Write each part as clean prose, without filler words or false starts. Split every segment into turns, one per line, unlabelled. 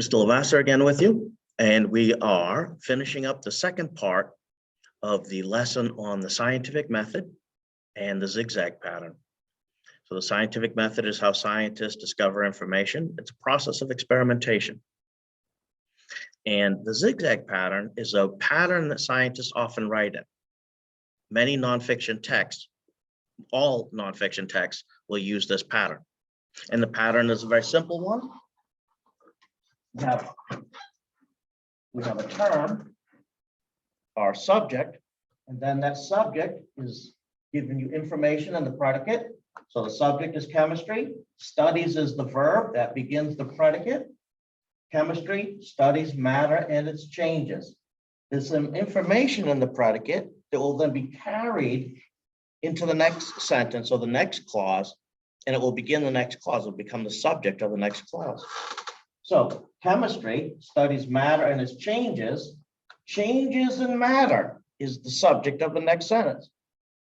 Mr. Lavasser again with you, and we are finishing up the second part of the lesson on the scientific method and the zigzag pattern. So the scientific method is how scientists discover information. It's a process of experimentation. And the zigzag pattern is a pattern that scientists often write in. Many nonfiction texts, all nonfiction texts, will use this pattern. And the pattern is a very simple one. We have a term, our subject, and then that subject is giving you information in the predicate. So the subject is chemistry, studies is the verb that begins the predicate. Chemistry studies matter and its changes. There's some information in the predicate that will then be carried into the next sentence or the next clause, and it will begin the next clause, it will become the subject of the next clause. So chemistry studies matter and its changes. Changes in matter is the subject of the next sentence.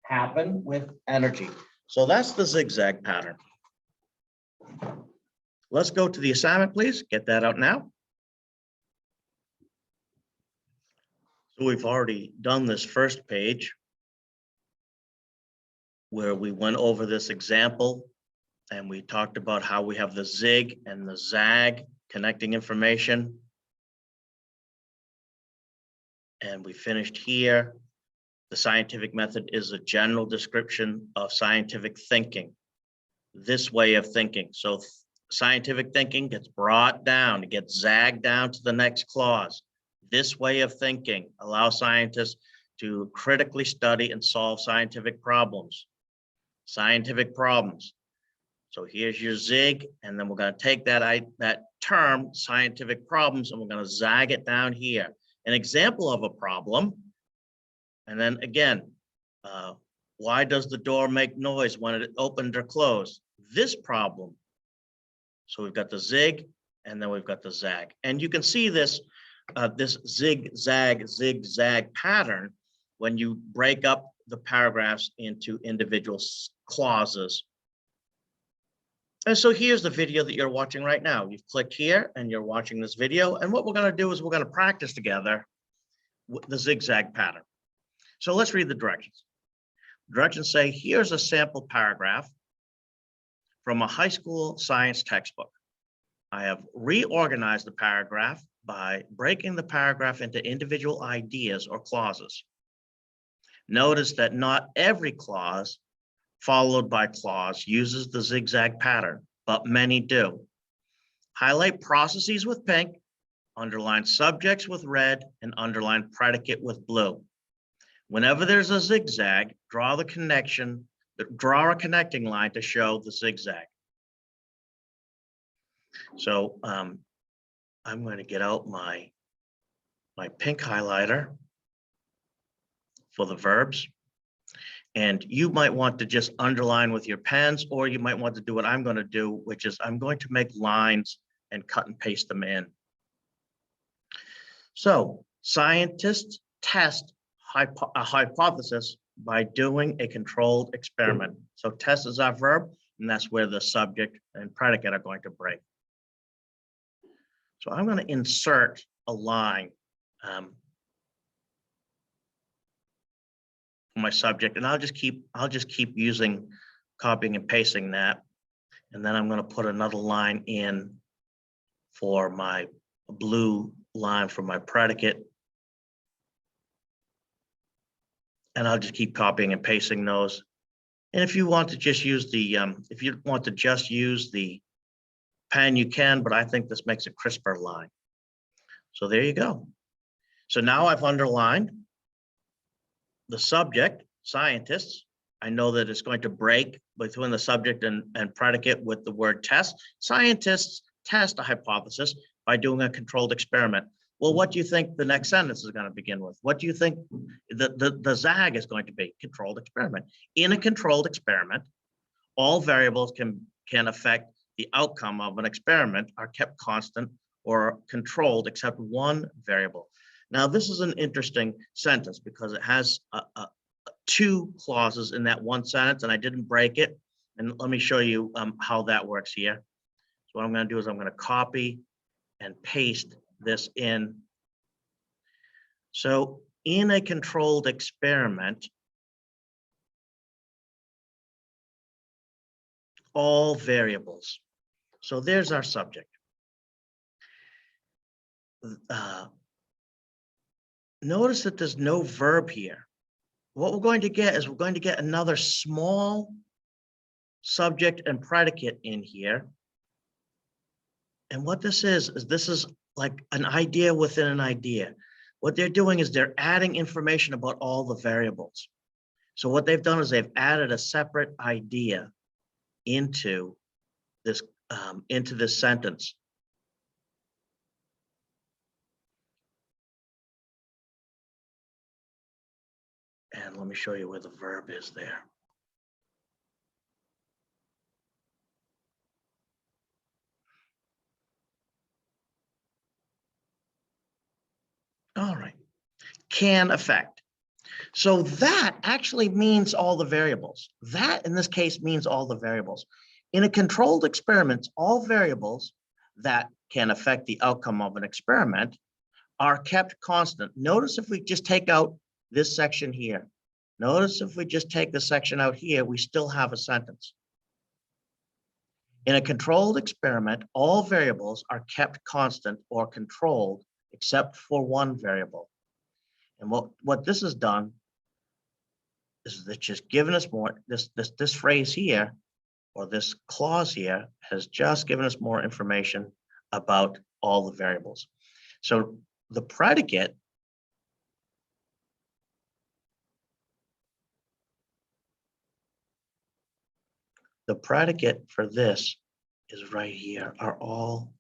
Happen with energy. So that's the zigzag pattern. Let's go to the assignment, please. Get that out now. So we've already done this first page where we went over this example and we talked about how we have the zig and the zag connecting information. And we finished here. The scientific method is a general description of scientific thinking, this way of thinking. So scientific thinking gets brought down, it gets zagged down to the next clause. This way of thinking allows scientists to critically study and solve scientific problems. Scientific problems. So here's your zig, and then we're going to take that term, scientific problems, and we're going to zag it down here. An example of a problem, and then again, why does the door make noise when it opened or closed? This problem. So we've got the zig, and then we've got the zag. And you can see this, this zig-zag, zig-zag pattern when you break up the paragraphs into individual clauses. And so here's the video that you're watching right now. You've clicked here and you're watching this video. And what we're going to do is we're going to practice together the zigzag pattern. So let's read the directions. Directions say, here's a sample paragraph from a high school science textbook. I have reorganized the paragraph by breaking the paragraph into individual ideas or clauses. Notice that not every clause followed by clause uses the zigzag pattern, but many do. Highlight processes with pink, underline subjects with red, and underline predicate with blue. Whenever there's a zigzag, draw a connecting line to show the zigzag. So I'm going to get out my pink highlighter for the verbs. And you might want to just underline with your pens, or you might want to do what I'm going to do, which is I'm going to make lines and cut and paste them in. So scientists test a hypothesis by doing a controlled experiment. So test is our verb, and that's where the subject and predicate are going to break. So I'm going to insert a line for my subject, and I'll just keep using copying and pasting that, and then I'm going to put another line in for my blue line for my predicate, and I'll just keep copying and pasting those. And if you want to just use the pen, you can, but I think this makes a crisper line. So there you go. So now I've underlined the subject, scientists. I know that it's going to break between the subject and predicate with the word test. Scientists test a hypothesis by doing a controlled experiment. Well, what do you think the next sentence is going to begin with? What do you think the zag is going to be? Controlled experiment. In a controlled experiment, all variables can affect the outcome of an experiment are kept constant or controlled except one variable. Now, this is an interesting sentence because it has two clauses in that one sentence, and I didn't break it. And let me show you how that works here. So what I'm going to do is I'm going to copy and paste this in. So in a controlled experiment, all variables. So there's our subject. Notice that there's no verb here. What we're going to get is we're going to get another small subject and predicate in here. And what this is this is like an idea within an idea. What they're doing is they're adding information about all the variables. So what they've done is they've added a separate idea into this sentence. And let me show you where the verb is there. All right, can affect. So that actually means all the variables. That in this case means all the variables. In a controlled experiment, all variables that can affect the outcome of an experiment are kept constant. Notice if we just take out this section here. Notice if we just take the section out here, we still have a sentence. In a controlled experiment, all variables are kept constant or controlled except for one variable. And what this has done is it's just given us more, this phrase here, or this clause here, has just given us more information about all the variables. So the predicate for this is right here, are all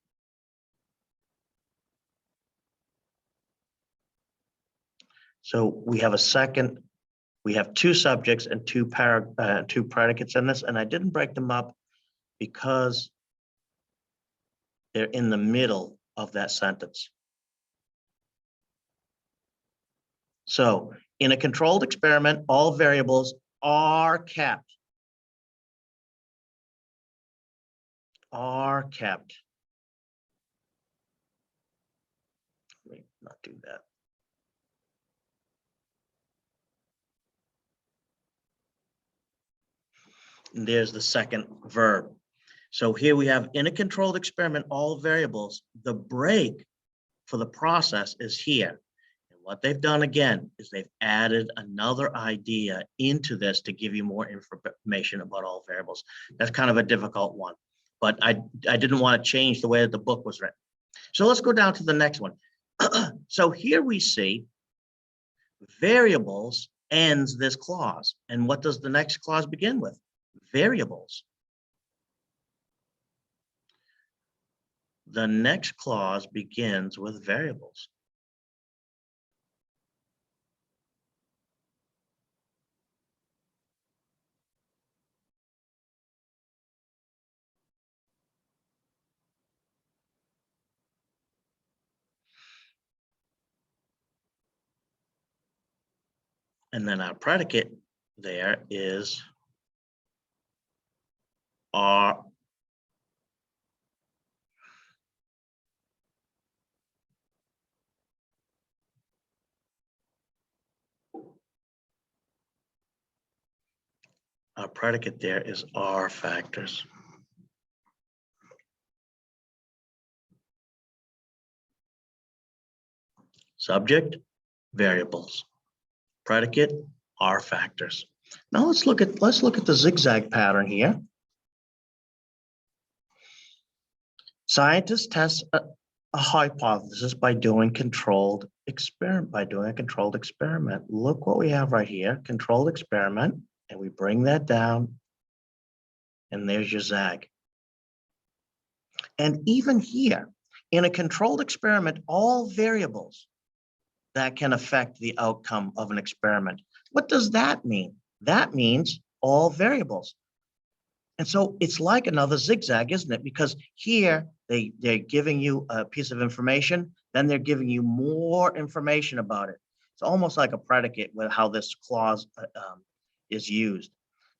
so we have two subjects and two predicates in this, and I didn't break them up because they're in the middle of that sentence. So in a controlled experiment, all variables are kept. Are kept. Let me not do that. And there's the second verb. So here we have in a controlled experiment, all variables. The break for the process is here. And what they've done again is they've added another idea into this to give you more information about all variables. That's kind of a difficult one, but I didn't want to change the way that the book was written. So let's go down to the next one. So here we see variables ends this clause. And what does the next clause begin with? Variables. The next clause begins with variables. And then our predicate there is are. Our predicate there is are factors. Subject, variables. Predicate, are factors. Now let's look at the zigzag pattern here. Scientists test a hypothesis by doing a controlled experiment. Look what we have right here, controlled experiment, and we bring that down, and there's your zag. And even here, in a controlled experiment, all variables that can affect the outcome of an experiment. What does that mean? That means all variables. And so it's like another zigzag, isn't it? Because here they're giving you a piece of information, then they're giving you more information about it. It's almost like a predicate with how this clause is used.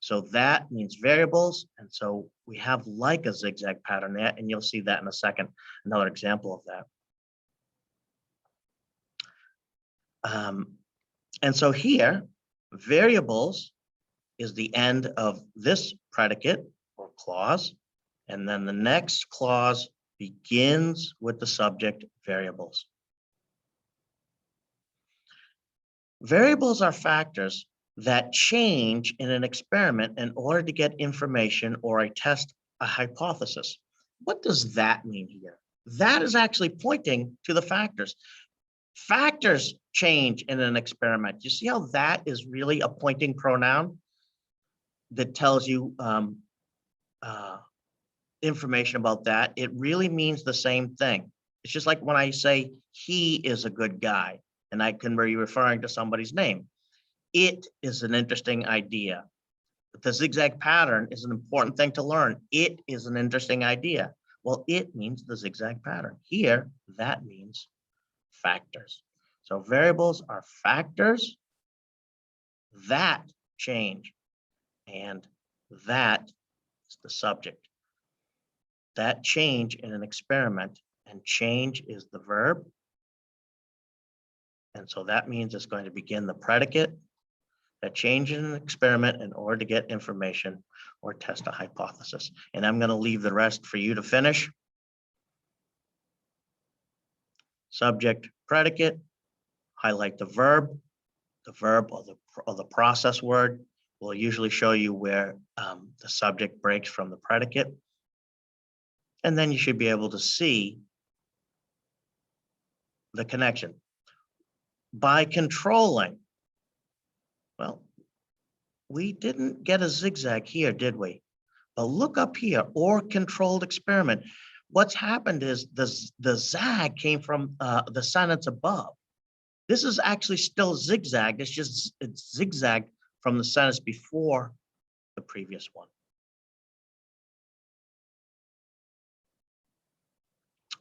So that means variables. And so we have like a zigzag pattern there, and you'll see that in a second, another example of that. And so here, variables is the end of this predicate or clause. And then the next clause begins with the subject variables. Variables are factors that change in an experiment in order to get information or test a hypothesis. What does that mean here? That is actually pointing to the factors. Factors change in an experiment. You see how that is really a pointing pronoun that tells you information about that? It really means the same thing. It's just like when I say he is a good guy, and I can be referring to somebody's name. It is an interesting idea. The zigzag pattern is an important thing to learn. It is an interesting idea. Well, it means the zigzag pattern. Here, that means factors. So variables are factors that change, and that is the subject. That change in an experiment, and change is the verb. And so that means it's going to begin the predicate that changes in an experiment in order to get information or test a hypothesis. And I'm going to leave the rest for you to finish. Subject, predicate, highlight the verb or the process word will usually show you where the subject breaks from the predicate. And then you should be able to see the connection. By controlling, well, we didn't get a zigzag here, did we? But look up here, or controlled experiment. What's happened is the zag came from the sentence above. This is actually still zigzagged. It's zigzagged from the sentence before the previous one.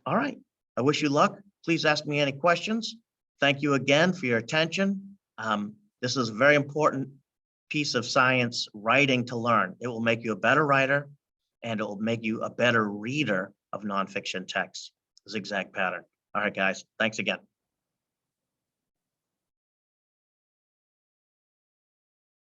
All right, I wish you luck. Please ask me any questions. Thank you again for your attention. This is a very important piece of science writing to learn. It will make you a better writer, and it will make you a better reader of nonfiction texts. Zigzag pattern. All right, guys, thanks again.